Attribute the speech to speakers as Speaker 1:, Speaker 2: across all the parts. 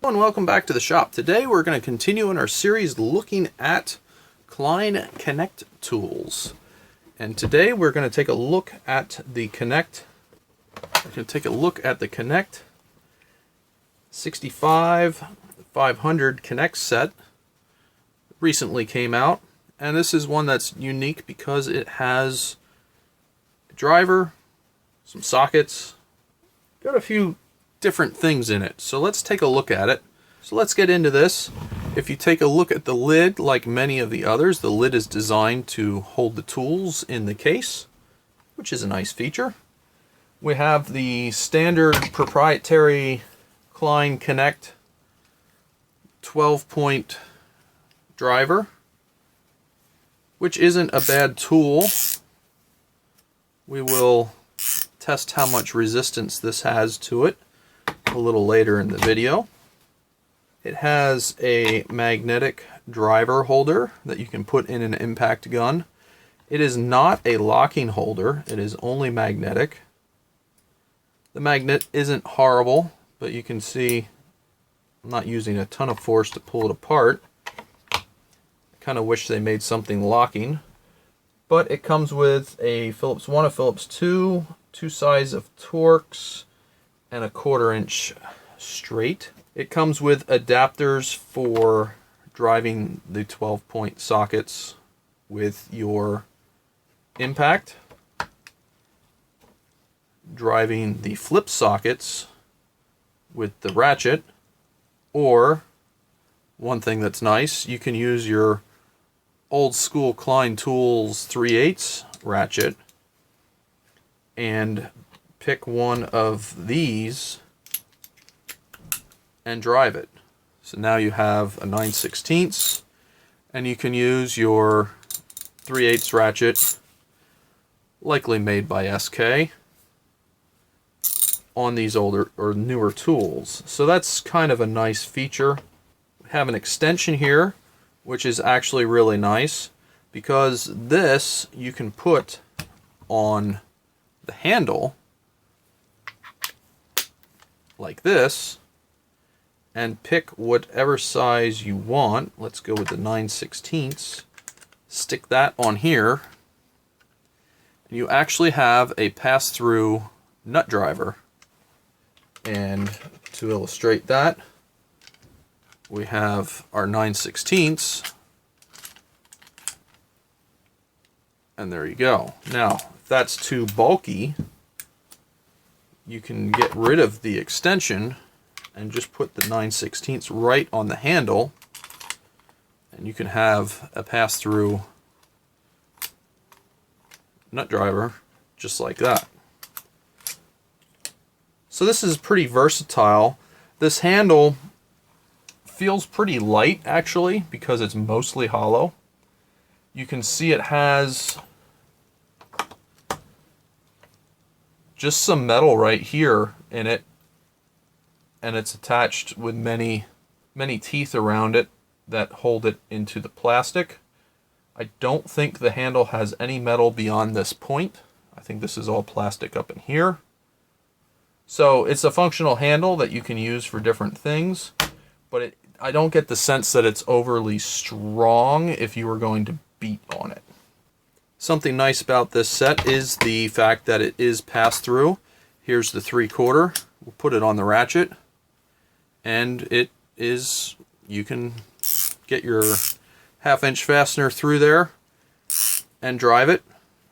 Speaker 1: Hello and welcome back to the shop. Today we're going to continue in our series looking at Klein Knect tools. And today we're going to take a look at the Knect. We're going to take a look at the Knect 65500KNECT set. Recently came out, and this is one that's unique because it has a driver, some sockets, got a few different things in it. So let's take a look at it. So let's get into this. If you take a look at the lid, like many of the others, the lid is designed to hold the tools in the case, which is a nice feature. We have the standard proprietary Klein Knect 12-point driver, which isn't a bad tool. We will test how much resistance this has to it a little later in the video. It has a magnetic driver holder that you can put in an impact gun. It is not a locking holder, it is only magnetic. The magnet isn't horrible, but you can see I'm not using a ton of force to pull it apart. I kind of wish they made something locking. But it comes with a Phillips 1, a Phillips 2, two size of Torx, and a 1/4 inch straight. It comes with adapters for driving the 12-point sockets with your impact, driving the flip sockets with the ratchet, or one thing that's nice, you can use your old school Klein Tools 3/8 ratchet and pick one of these and drive it. So now you have a 9/16, and you can use your 3/8 ratchet, likely made by SK, on these older or newer tools. So that's kind of a nice feature. We have an extension here, which is actually really nice, because this you can put on the handle like this and pick whatever size you want. Let's go with the 9/16. Stick that on here, and you actually have a pass-through nut driver. And to illustrate that, we have our 9/16, and there you go. Now, if that's too bulky, you can get rid of the extension and just put the 9/16 right on the handle, and you can have a pass-through nut driver just like that. So this is pretty versatile. This handle feels pretty light actually because it's mostly hollow. You can see it has just some metal right here in it, and it's attached with many teeth around it that hold it into the plastic. I don't think the handle has any metal beyond this point. I think this is all plastic up in here. So it's a functional handle that you can use for different things, but I don't get the sense that it's overly strong if you were going to beat on it. Something nice about this set is the fact that it is pass-through. Here's the 3/4. We'll put it on the ratchet, and it is, you can get your 1/2 inch fastener through there and drive it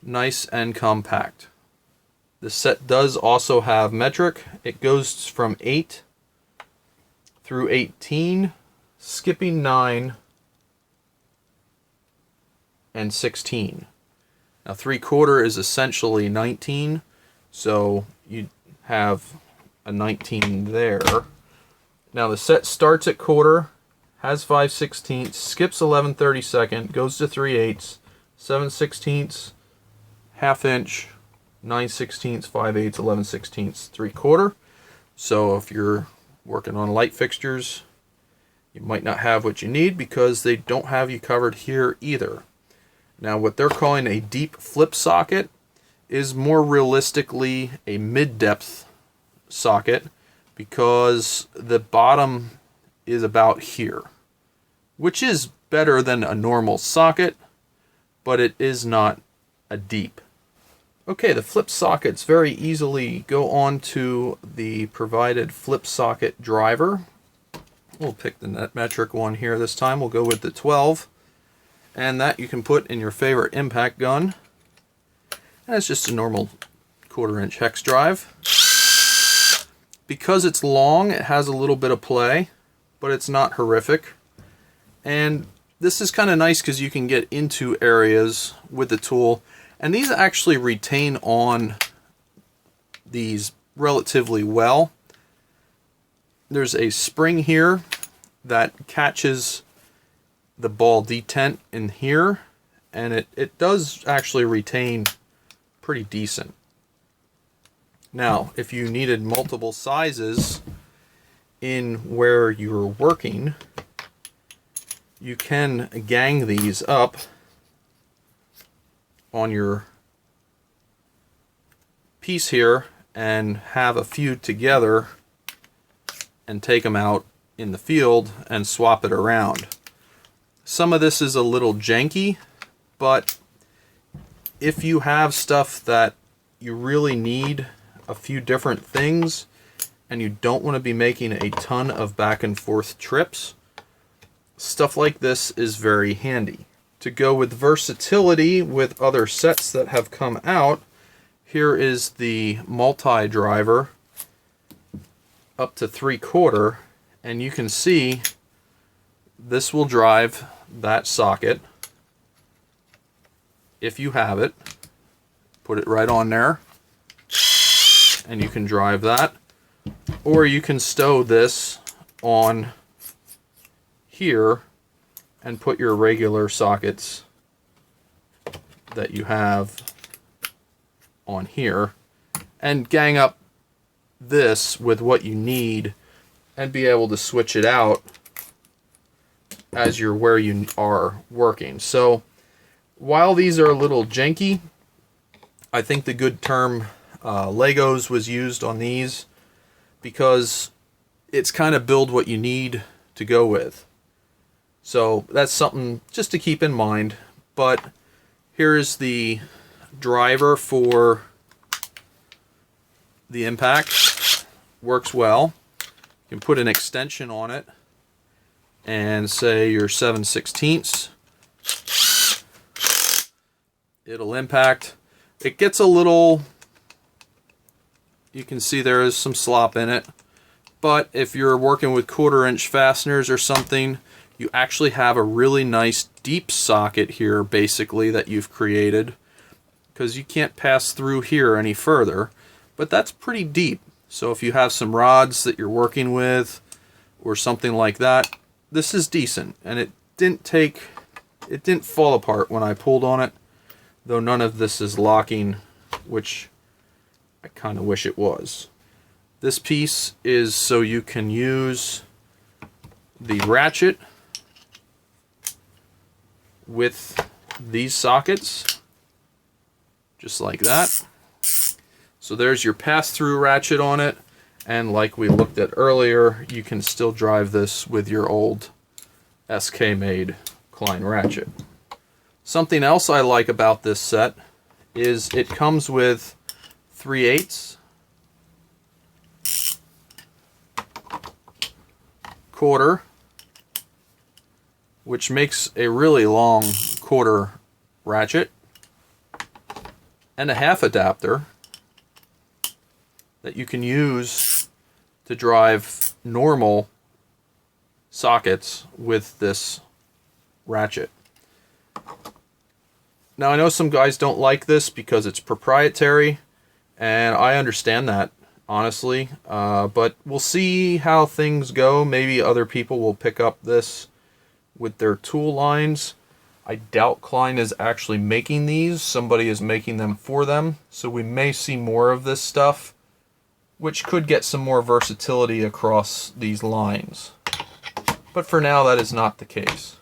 Speaker 1: nice and compact. The set does also have metric. It goes from 8 through 18, skipping 9 and 16. Now 3/4 is essentially 19, so you have a 19 there. Now the set starts at 1/4, has 5/16, skips 11/32, goes to 3/8, 7/16, 1/2 inch, 9/16, 5/8, 11/16, 3/4. So if you're working on light fixtures, you might not have what you need because they don't have you covered here either. Now what they're calling a deep flip socket is more realistically a mid-depth socket because the bottom is about here, which is better than a normal socket, but it is not a deep. Okay, the flip sockets very easily go onto the provided flip socket driver. We'll pick the net metric one here this time. We'll go with the 12. And that you can put in your favorite impact gun. And it's just a normal 1/4" hex drive. Because it's long, it has a little bit of play, but it's not horrific. And this is kind of nice because you can get into areas with the tool. And these actually retain on these relatively well. There's a spring here that catches the ball detent in here, and it does actually retain pretty decent. Now, if you needed multiple sizes in where you're working, you can gang these up on your piece here and have a few together and take them out in the field and swap it around. Some of this is a little janky, but if you have stuff that you really need a few different things and you don't want to be making a ton of back and forth trips, stuff like this is very handy. To go with versatility with other sets that have come out, here is the multi-driver up to 3/4, and you can see this will drive that socket if you have it. Put it right on there and you can drive that, or you can stow this on here and put your regular sockets that you have on here and gang up this with what you need and be able to switch it out as you're where you are working. So while these are a little janky, I think the good term Legos was used on these because it's kind of build what you need to go with. So that's something just to keep in mind. But here's the driver for the impact. Works well. You can put an extension on it and say your 7/16. It'll impact. It gets a little, you can see there is some slop in it, but if you're working with 1/4" fasteners or something, you actually have a really nice deep socket here basically that you've created, because you can't pass through here any further, but that's pretty deep. So if you have some rods that you're working with or something like that, this is decent. And it didn't fall apart when I pulled on it, though none of this is locking, which I kind of wish it was. This piece is so you can use the ratchet with these sockets, just like that. So there's your pass-through ratchet on it, and like we looked at earlier, you can still drive this with your old SK-made Klein ratchet. Something else I like about this set is it comes with 3/8, 1/4, which makes a really long 1/4 ratchet, and a 1/2 adapter that you can use to drive normal sockets with this ratchet. Now I know some guys don't like this because it's proprietary, and I understand that, honestly, but we'll see how things go. Maybe other people will pick up this with their tool lines. I doubt Klein is actually making these. Somebody is making them for them, so we may see more of this stuff, which could get some more versatility across these lines. But for now, that is not the case.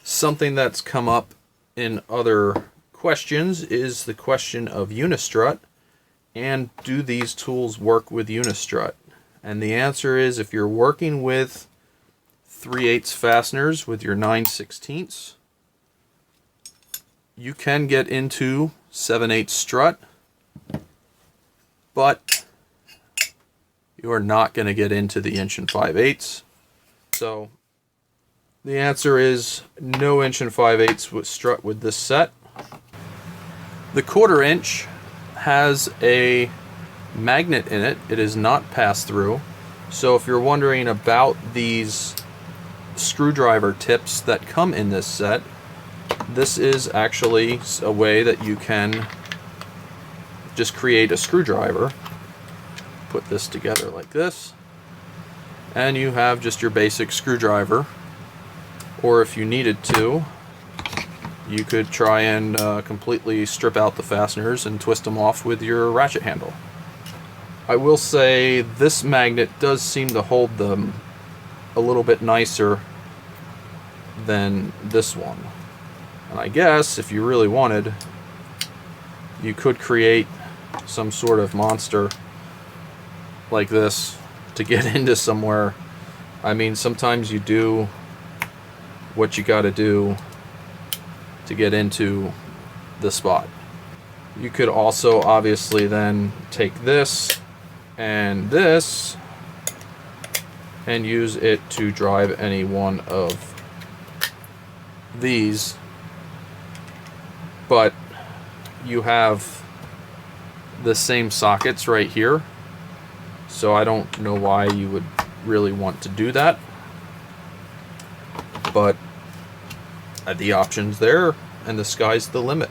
Speaker 1: Something that's come up in other questions is the question of Unistrut, and do these tools work with Unistrut? And the answer is, if you're working with 3/8 fasteners with your 9/16. You can get into 7/8 strut, but you are not going to get into the 1 5/8. So the answer is no 1 5/8 with strut with this set. The 1/4 inch has a magnet in it. It is not pass-through. So if you're wondering about these screwdriver tips that come in this set, this is actually a way that you can just create a screwdriver. Put this together like this, and you have just your basic screwdriver. Or if you needed to, you could try and completely strip out the fasteners and twist them off with your ratchet handle. I will say this magnet does seem to hold them a little bit nicer than this one. And I guess if you really wanted, you could create some sort of monster like this to get into somewhere. I mean, sometimes you do what you got to do to get into the spot. You could also obviously then take this and this and use it to drive any one of these, but you have the same sockets right here, so I don't know why you would really want to do that, but the options there, and the sky's the limit.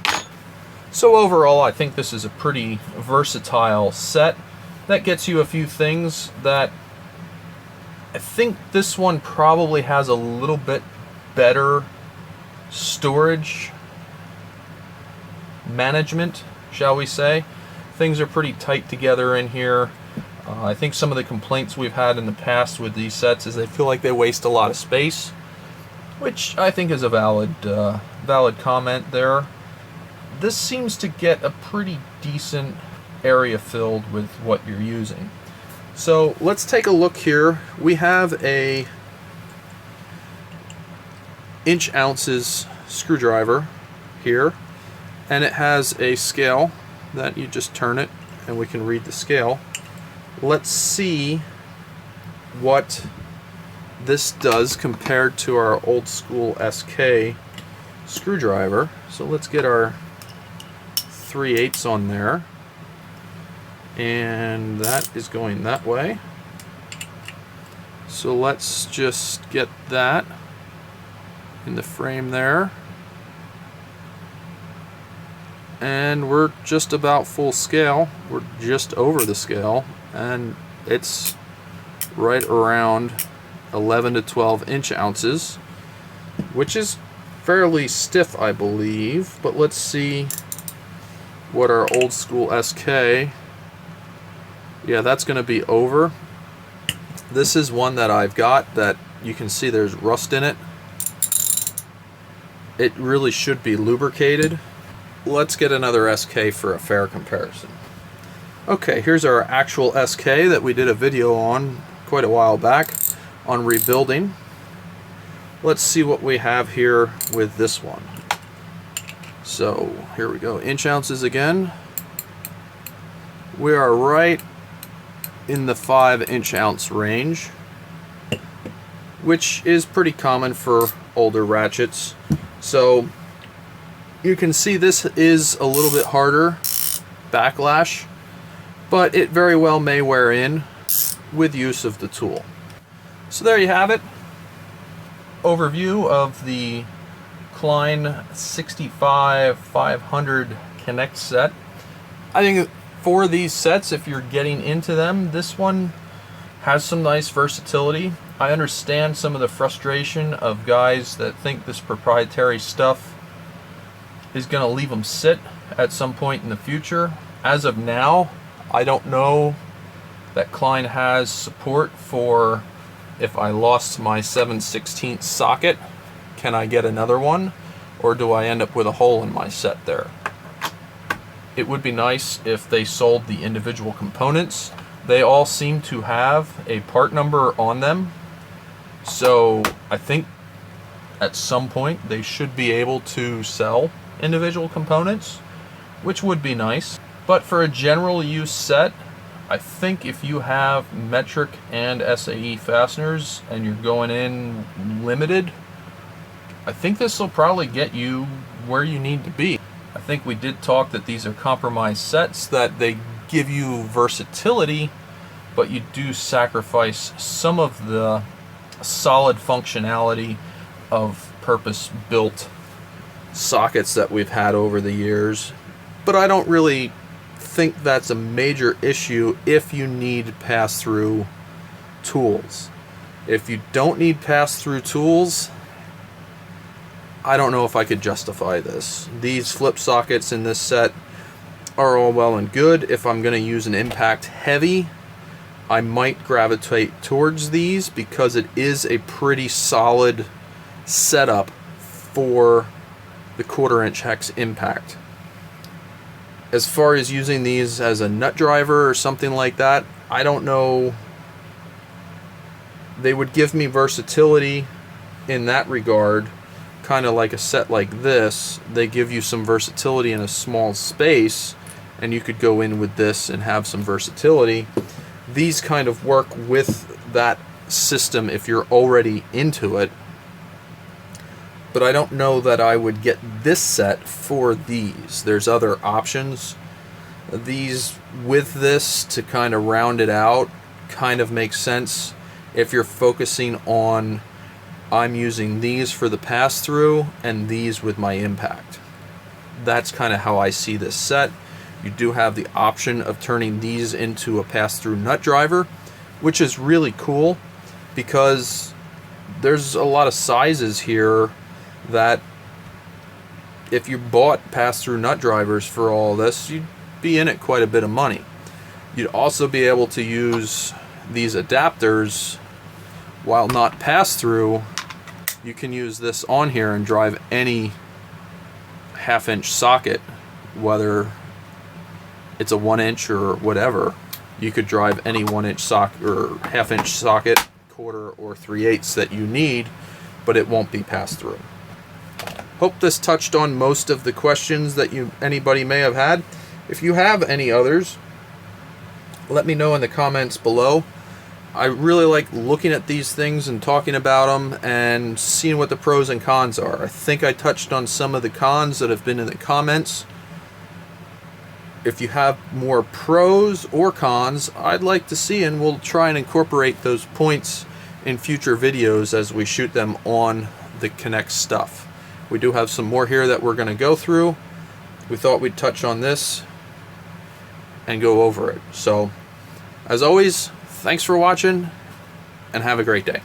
Speaker 1: So overall, I think this is a pretty versatile set that gets you a few things that I think this one probably has a little bit better storage management, shall we say. Things are pretty tight together in here. I think some of the complaints we've had in the past with these sets is they feel like they waste a lot of space, which I think is a valid comment there. This seems to get a pretty decent area filled with what you're using. So let's take a look here. We have a inch ounces screwdriver here, and it has a scale that you just turn it and we can read the scale. Let's see what this does compared to our old school SK screwdriver. So let's get our 3/8 on there, and that is going that way. So let's just get that in the frame there, and we're just about full scale. We're just over the scale, and it's right around 11 to 12 inch ounces, which is fairly stiff, I believe. But let's see what our old school SK, yeah, that's going to be over. This is one that I've got that you can see there's rust in it. It really should be lubricated. Let's get another SK for a fair comparison. Okay, here's our actual SK that we did a video on quite a while back on rebuilding. Let's see what we have here with this one. So here we go, inch ounces again. We are right in the 5 inch ounce range, which is pretty common for older ratchets. So you can see this is a little bit harder backlash, but it very well may wear in with use of the tool. So there you have it. Overview of the Klein 65500KNECT set. I think for these sets, if you're getting into them, this one has some nice versatility. I understand some of the frustration of guys that think this proprietary stuff is going to leave them sit at some point in the future. As of now, I don't know that Klein has support for, if I lost my 7/16 socket, can I get another one, or do I end up with a hole in my set there? It would be nice if they sold the individual components. They all seem to have a part number on them, So I think at some point they should be able to sell individual components, which would be nice. But for a general use set, I think if you have metric and SAE fasteners and you're going in limited, I think this will probably get you where you need to be. I think we did talk that these are compromise sets, that they give you versatility, but you do sacrifice some of the solid functionality of purpose-built sockets that we've had over the years. But I don't really think that's a major issue if you need pass-through tools. If you don't need pass-through tools, I don't know if I could justify this. These flip sockets in this set are all well and good. If I'm going to use an impact heavy, I might gravitate towards these because it is a pretty solid setup for the 1/4" hex impact. As far as using these as a nut driver or something like that, I don't know. They would give me versatility in that regard, kind of like a set like this. They give you some versatility in a small space, and you could go in with this and have some versatility. These kind of work with that system if you're already into it. But I don't know that I would get this set for these. There's other options. These with this to kind of round it out kind of makes sense if you're focusing on, I'm using these for the pass-through and these with my impact. That's kind of how I see this set. You do have the option of turning these into a pass-through nut driver, which is really cool because there's a lot of sizes here that if you bought pass-through nut drivers for all this, you'd be in it quite a bit of money. You'd also be able to use these adapters while not pass-through. You can use this on here and drive any 1/2" socket, whether it's a 1" or whatever. You could drive any 1" socket or 1/2" socket, 1/4 or 3/8 that you need, but it won't be passed through. Hope this touched on most of the questions that anybody may have had. If you have any others, let me know in the comments below. I really like looking at these things and talking about them and seeing what the pros and cons are. I think I touched on some of the cons that have been in the comments. If you have more pros or cons, I'd like to see, and we'll try and incorporate those points in future videos as we shoot them on the Knect stuff. We do have some more here that we're going to go through. We thought we'd touch on this and go over it. So, as always, thanks for watching and have a great day.